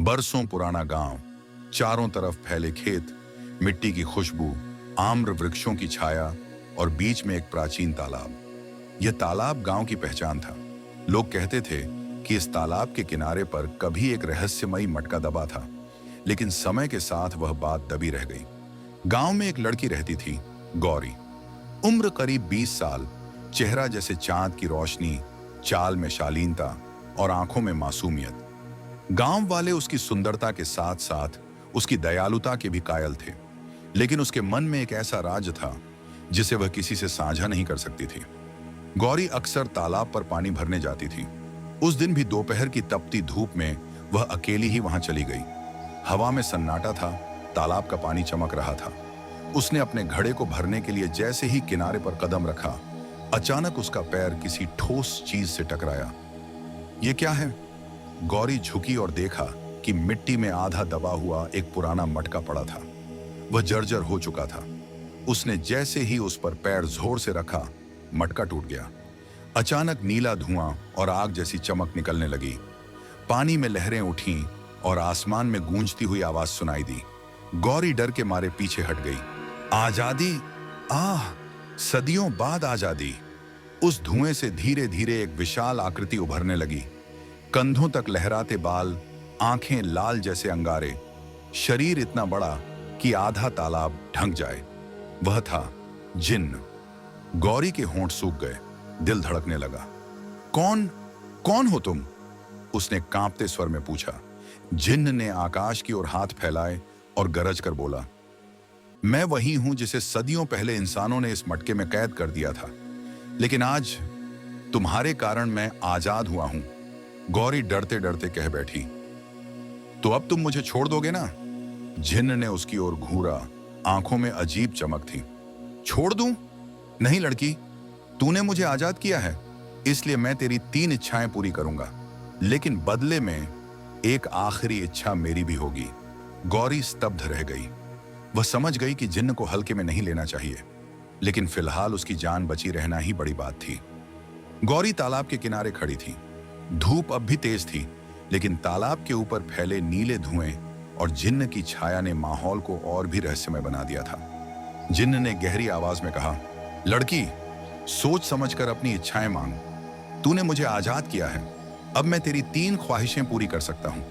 बरसों पुराना गांव, चारों तरफ फैले खेत, मिट्टी की खुशबू, आम्र वृक्षों की छाया और बीच में एक प्राचीन तालाब। यह तालाब गांव की पहचान था। लोग कहते थे कि इस तालाब के किनारे पर कभी एक रहस्यमयी मटका दबा था, लेकिन समय के साथ वह बात दबी रह गई। गांव में एक लड़की रहती थी, गौरी। उम्र करीब 20 साल, चेहरा जैसे चांद की रोशनी, चाल में शालीनता और आंखों में मासूमियत। गांव वाले उसकी सुंदरता के साथ साथ उसकी दयालुता के भी कायल थे, लेकिन उसके मन में एक ऐसा राज था जिसे वह किसी से साझा नहीं कर सकती थी। गौरी अक्सर तालाब पर पानी भरने जाती थी। उस दिन भी दोपहर की तपती धूप में वह अकेली ही वहां चली गई। हवा में सन्नाटा था, तालाब का पानी चमक रहा था। उसने अपने घड़े को भरने के लिए जैसे ही किनारे पर कदम रखा, अचानक उसका पैर किसी ठोस चीज से टकराया। यह क्या है? गौरी झुकी और देखा कि मिट्टी में आधा दबा हुआ एक पुराना मटका पड़ा था। वह जर्जर हो चुका था। उसने जैसे ही उस पर पैर जोर से रखा, मटका टूट गया। अचानक नीला धुआं और आग जैसी चमक निकलने लगी। पानी में लहरें उठीं और आसमान में गूंजती हुई आवाज सुनाई दी। गौरी डर के मारे पीछे हट गई। आजादी! आह! सदियों बाद आजादी! उस धुएं से धीरे धीरे एक विशाल आकृति उभरने लगी। कंधों तक लहराते बाल, आंखें लाल जैसे अंगारे, शरीर इतना बड़ा कि आधा तालाब ढंक जाए। वह था जिन्न। गौरी के होंठ सूख गए, दिल धड़कने लगा। कौन कौन हो तुम? उसने कांपते स्वर में पूछा। जिन्न ने आकाश की ओर हाथ फैलाए और गरज कर बोला, मैं वही हूं जिसे सदियों पहले इंसानों ने इस मटके में कैद कर दिया था, लेकिन आज तुम्हारे कारण मैं आजाद हुआ हूं। गौरी डरते डरते कह बैठी, तो अब तुम मुझे छोड़ दोगे ना? जिन्न ने उसकी ओर घूरा, आंखों में अजीब चमक थी। छोड़ दूं? नहीं लड़की, तूने मुझे आजाद किया है, इसलिए मैं तेरी 3 इच्छाएं पूरी करूंगा, लेकिन बदले में एक आखिरी इच्छा मेरी भी होगी। गौरी स्तब्ध रह गई। वह समझ गई कि जिन्न को हल्के में नहीं लेना चाहिए, लेकिन फिलहाल उसकी जान बची रहना ही बड़ी बात थी। गौरी तालाब के किनारे खड़ी थी। धूप अब भी तेज थी, लेकिन तालाब के ऊपर फैले नीले धुएं और जिन्न की छाया ने माहौल को और भी रहस्यमय बना दिया था। जिन्न ने गहरी आवाज में कहा, लड़की, सोच समझकर अपनी इच्छाएं मांग। तूने मुझे आजाद किया है, अब मैं तेरी 3 ख्वाहिशें पूरी कर सकता हूं,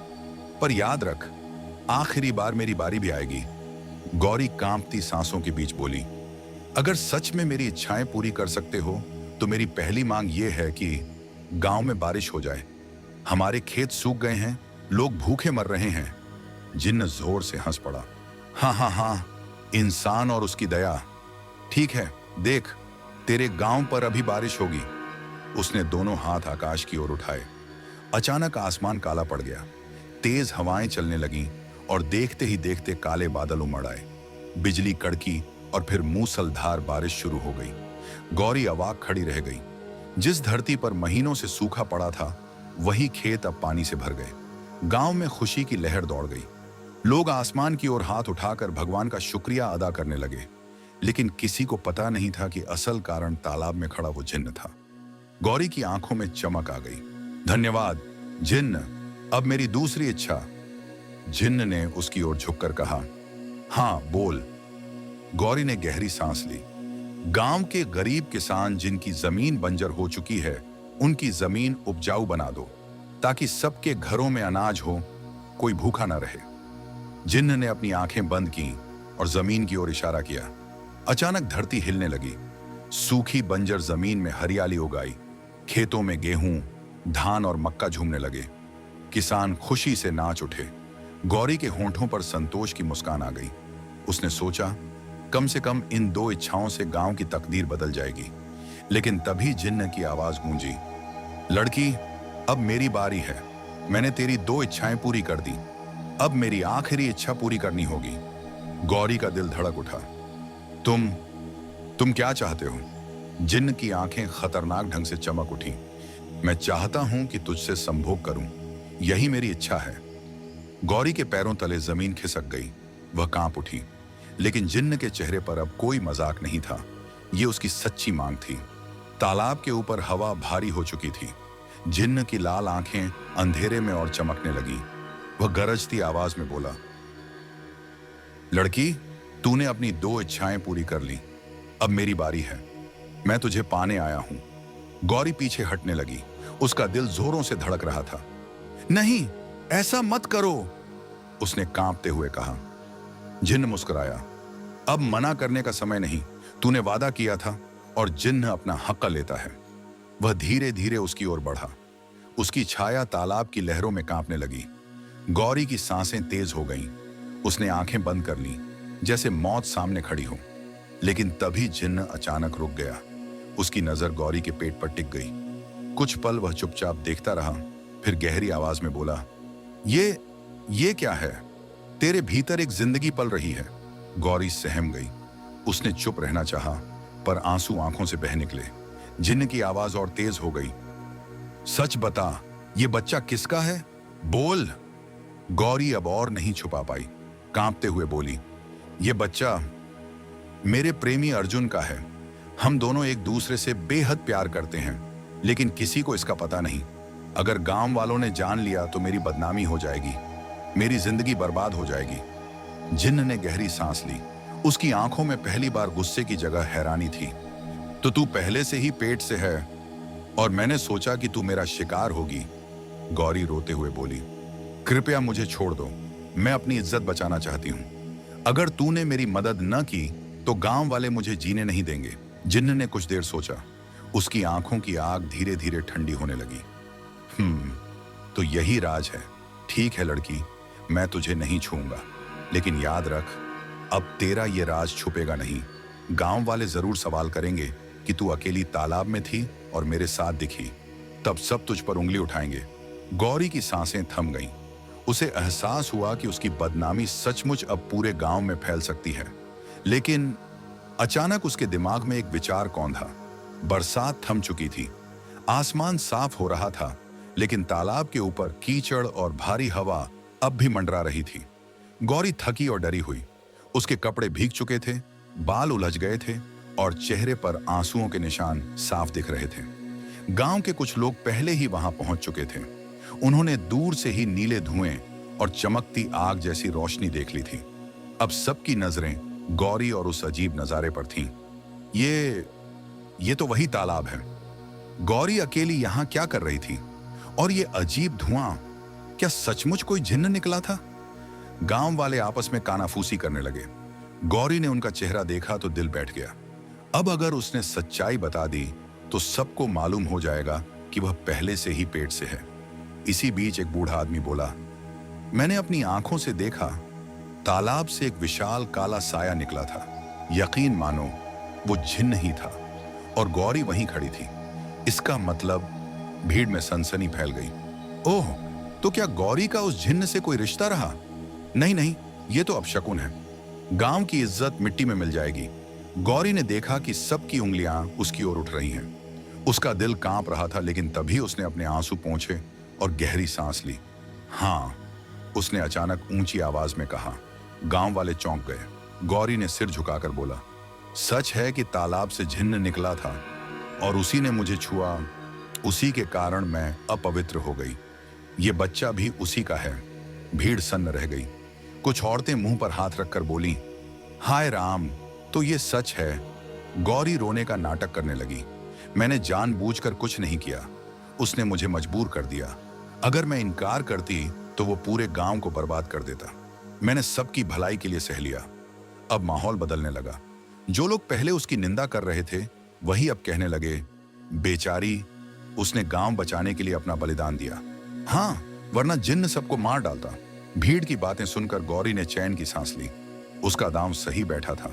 पर याद रख, आखिरी बार मेरी बारी भी आएगी। गौरी कांपती सांसों के बीच बोली, अगर सच में मेरी इच्छाएं पूरी कर सकते हो तो मेरी पहली मांग यह है कि गांव में बारिश हो जाए। हमारे खेत सूख गए हैं, लोग भूखे मर रहे हैं। जिन्न जोर से हंस पड़ा। हाँ हाँ हाँ, इंसान और उसकी दया। ठीक है, देख, तेरे गांव पर अभी बारिश होगी। उसने दोनों हाथ आकाश की ओर उठाए। अचानक आसमान काला पड़ गया। तेज हवाएं चलने लगीं और देखते ही देखते काले बादल उमड़ आए। बिजली कड़की और फिर मूसलधार बारिश शुरू हो गई। गौरी अवाक खड़ी रह गई। जिस धरती पर महीनों से सूखा पड़ा था, वही खेत अब पानी से भर गए। गांव में खुशी की लहर दौड़ गई। लोग आसमान की ओर हाथ उठाकर भगवान का शुक्रिया अदा करने लगे, लेकिन किसी को पता नहीं था कि असल कारण तालाब में खड़ा वो जिन्न था। गौरी की आंखों में चमक आ गई। धन्यवाद जिन्न, अब मेरी दूसरी इच्छा। जिन्न ने उसकी ओर झुककर कहा, हाँ बोल। गौरी ने गहरी सांस ली। गांव के गरीब किसान जिनकी जमीन बंजर हो चुकी है, उनकी जमीन उपजाऊ बना दो, ताकि सबके घरों में अनाज हो, कोई भूखा ना रहे। जिन्न ने अपनी आंखें बंद की और जमीन की ओर इशारा किया। अचानक धरती हिलने लगी। सूखी बंजर जमीन में हरियाली उगाई। खेतों में गेहूं, धान और मक्का झूमने लगे। किसान खुशी से नाच उठे। गौरी के होंठों पर संतोष की मुस्कान आ गई। उसने सोचा, कम से कम इन 2 इच्छाओं से गांव की तकदीर बदल जाएगी। लेकिन तभी जिन्न की आवाज गूंजी, लड़की, अब मेरी बारी है। मैंने तेरी 2 इच्छाएं पूरी कर दी, अब मेरी आखिरी इच्छा पूरी करनी होगी। गौरी का दिल धड़क उठा। तुम क्या चाहते हो? जिन्न की आंखें खतरनाक ढंग से चमक उठी। मैं चाहता हूं कि तुझसे संभोग करूं, यही मेरी इच्छा है। गौरी के पैरों तले जमीन खिसक गई। वह कांप उठी, लेकिन जिन्न के चेहरे पर अब कोई मजाक नहीं था। ये उसकी सच्ची मांग थी। तालाब के ऊपर हवा भारी हो चुकी थी। जिन्न की लाल आंखें अंधेरे में और चमकने लगी। वह गरजती आवाज में बोला, लड़की, तूने अपनी 2 इच्छाएं पूरी कर ली। अब मेरी बारी है। मैं तुझे पाने आया हूं। गौरी पीछे हटने लगी। उसका दिल जोरों से धड़क रहा था। नहीं, ऐसा मत करो, उसने कांपते हुए कहा। जिन्न मुस्कुराया। अब मना करने का समय नहीं। तूने वादा किया था और जिन्न अपना हक लेता है। वह धीरे धीरे उसकी ओर बढ़ा। उसकी छाया तालाब की लहरों में कांपने लगी। गौरी की सांसें तेज हो गईं। उसने आंखें बंद कर लीं, जैसे मौत सामने खड़ी हो। लेकिन तभी जिन्न अचानक रुक गया। उसकी नजर गौरी के पेट पर टिक गई। कुछ पल वह चुपचाप देखता रहा, फिर गहरी आवाज में बोला, ये क्या है? तेरे भीतर एक जिंदगी पल रही है। गौरी सहम गई। उसने चुप रहना चाहा, पर आंसू आंखों से बह निकले। जिन्न की आवाज और तेज हो गई। सच बता, ये बच्चा किसका है? बोल। गौरी अब और नहीं छुपा पाई। कांपते हुए बोली, ये बच्चा मेरे प्रेमी अर्जुन का है। हम दोनों एक दूसरे से बेहद प्यार करते हैं, लेकिन किसी को इसका पता नहीं। अगर गांव वालों ने जान लिया तो मेरी बदनामी हो जाएगी, मेरी जिंदगी बर्बाद हो जाएगी। जिन्न ने गहरी सांस ली। उसकी आंखों में पहली बार गुस्से की जगह हैरानी थी। तो तू पहले से ही पेट से है और मैंने सोचा कि तू मेरा शिकार होगी। गौरी रोते हुए बोली, कृपया मुझे छोड़ दो। मैं अपनी इज्जत बचाना चाहती हूं। अगर तूने मेरी मदद न की तो गांव वाले मुझे जीने नहीं देंगे। जिन्न ने कुछ देर सोचा। उसकी आंखों की आग धीरे धीरे ठंडी होने लगी। तो यही राज है। ठीक है लड़की, मैं तुझे नहीं छूऊंगा, लेकिन याद रख, अब तेरा ये राज छुपेगा नहीं। गांव वाले जरूर सवाल करेंगे कि तू अकेली तालाब में थी और मेरे साथ दिखी। तब सब तुझ पर उंगली उठाएंगे। गौरी की सांसें थम गईं। उसे एहसास हुआ कि उसकी बदनामी सचमुच अब पूरे गांव में फैल सकती है। लेकिन अचानक उसके दिमाग में एक विचार कौंधा। बरसात थम चुकी थी। आसमान साफ हो रहा था, लेकिन तालाब के ऊपर कीचड़ और भारी हवा अब भी मंडरा रही थी। गौरी थकी और डरी हुई। उसके कपड़े भीग चुके थे, बाल उलझ गए थे और चेहरे पर आंसुओं के निशान साफ दिख रहे थे। गांव के कुछ लोग पहले ही वहां पहुंच चुके थे। उन्होंने दूर से ही नीले धुएं और चमकती आग जैसी रोशनी देख ली थी। अब सबकी नजरें गौरी और उस अजीब नजारे पर थीं। ये तो वही तालाब है। गौरी अकेली यहां क्या कर रही थी? और ये अजीब धुआं, क्या सचमुच कोई जिन्न निकला था? गांव वाले आपस में कानाफूसी करने लगे। गौरी ने उनका चेहरा देखा तो दिल बैठ गया। अब अगर उसने सच्चाई बता दी तो सबको मालूम हो जाएगा कि वह पहले से ही पेट से है। इसी बीच एक बूढ़ा आदमी बोला, मैंने अपनी आंखों से देखा, तालाब से एक विशाल काला साया निकला था। यकीन मानो वो जिन्न ही था और गौरी वहीं खड़ी थी। इसका मतलब? भीड़ में सनसनी फैल गई। ओह, तो क्या गौरी का उस जिन्न से कोई रिश्ता रहा? नहीं, ये तो अपशकुन है। गांव की इज्जत मिट्टी में मिल जाएगी। गौरी ने देखा कि सबकी उंगलियां उसकी ओर उठ रही हैं। उसका दिल कांप रहा था, लेकिन तभी उसने अपने आंसू पोंछे और गहरी सांस ली। हाँ, उसने अचानक ऊंची आवाज में कहा। गांव वाले चौंक गए। गौरी ने सिर झुकाकर बोला, सच है कि तालाब से जिन्न निकला था और उसी ने मुझे छुआ। उसी के कारण मैं अपवित्र हो गई। ये बच्चा भी उसी का है। भीड़ सन्न रह गई। कुछ औरतें मुंह पर हाथ रखकर बोलीं, हाय राम, तो ये सच है। गौरी रोने का नाटक करने लगी। मैंने जानबूझकर कुछ नहीं किया। उसने मुझे मजबूर कर दिया। अगर मैं इनकार करती तो वो पूरे गांव को बर्बाद कर देता। मैंने सबकी भलाई के लिए सह लिया। अब माहौल बदलने लगा। जो लोग पहले उसकी निंदा कर रहे थे, वही अब कहने लगे, बेचारी, उसने गांव बचाने के लिए अपना बलिदान दिया। हाँ, वरना जिन्न सबको मार डालता। भीड़ की बातें सुनकर गौरी ने चैन की सांस ली। उसका दांव सही बैठा था।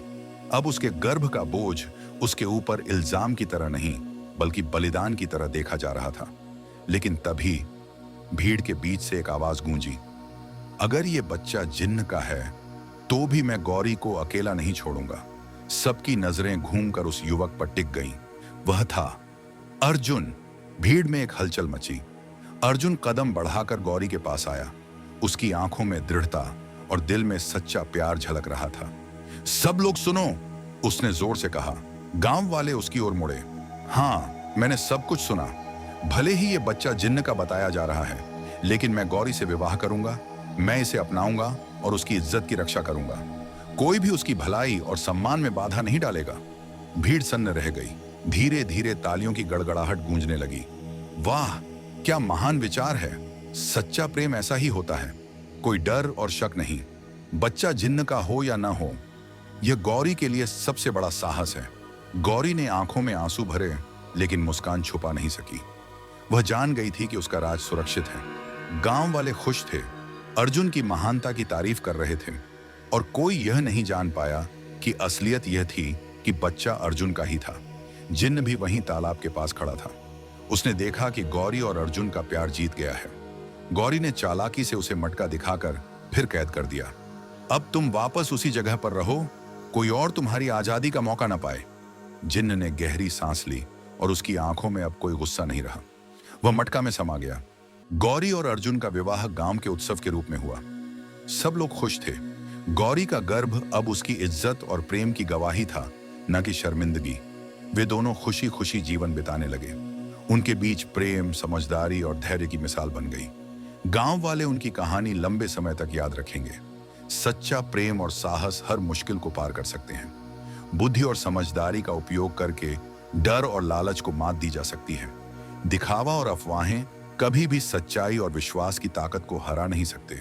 अब उसके गर्भ का बोझ उसके ऊपर इल्जाम की तरह नहीं, बल्कि बलिदान की तरह देखा जा रहा था। लेकिन तभी भीड़ के बीच से एक आवाज गूंजी, अगर ये बच्चा जिन्न का है तो भी मैं गौरी को अकेला नहीं छोड़ूंगा। सबकी नजरें घूमकर उस युवक पर टिक गईं। वह था अर्जुन। भीड़ में एक हलचल मची। अर्जुन कदम बढ़ाकर गौरी के पास आया। उसकी आंखों में दृढ़ता और दिल में सच्चा प्यार झलक रहा था। सब लोग सुनो, उसने जोर से कहा। गांव वाले उसकी ओर मुड़े। हाँ, मैंने सब कुछ सुना। भले ही ये बच्चा जिन्न का बताया जा रहा है, लेकिन मैं गौरी से विवाह करूंगा। मैं इसे अपनाऊंगा और उसकी इज्जत की रक्षा करूंगा। कोई भी उसकी भलाई और सम्मान में बाधा नहीं डालेगा। भीड़ सन्न रह गई। धीरे धीरे तालियों की गड़गड़ाहट गूंजने लगी। वाह, क्या महान विचार है! सच्चा प्रेम ऐसा ही होता है, कोई डर और शक नहीं। बच्चा जिन्न का हो या ना हो, यह गौरी के लिए सबसे बड़ा साहस है। गौरी ने आंखों में आंसू भरे, लेकिन मुस्कान छुपा नहीं सकी। वह जान गई थी कि उसका राज सुरक्षित है। गांव वाले खुश थे, अर्जुन की महानता की तारीफ कर रहे थे, और कोई यह नहीं जान पाया कि असलियत यह थी कि बच्चा अर्जुन का ही था। जिन्न भी वहीं तालाब के पास खड़ा था। उसने देखा कि गौरी और अर्जुन का प्यार जीत गया है। गौरी ने चालाकी से उसे मटका दिखाकर फिर कैद कर दिया। अब तुम वापस उसी जगह पर रहो, कोई और तुम्हारी आजादी का मौका ना पाए। जिन्न ने गहरी सांस ली और उसकी आंखों में अब कोई गुस्सा नहीं रहा। वह मटका में समा गया। गौरी और अर्जुन का विवाह गांव के उत्सव के रूप में हुआ। सब लोग खुश थे। गौरी का गर्भ अब उसकी इज्जत और प्रेम की गवाही था, न कि शर्मिंदगी। वे दोनों खुशी खुशी जीवन बिताने लगे। उनके बीच प्रेम, समझदारी और धैर्य की मिसाल बन गई। गांव वाले उनकी कहानी लंबे समय तक याद रखेंगे। सच्चा प्रेम और साहस हर मुश्किल को पार कर सकते हैं। बुद्धि और समझदारी का उपयोग करके डर और लालच को मात दी जा सकती है। दिखावा और अफवाहें कभी भी सच्चाई और विश्वास की ताकत को हरा नहीं सकते।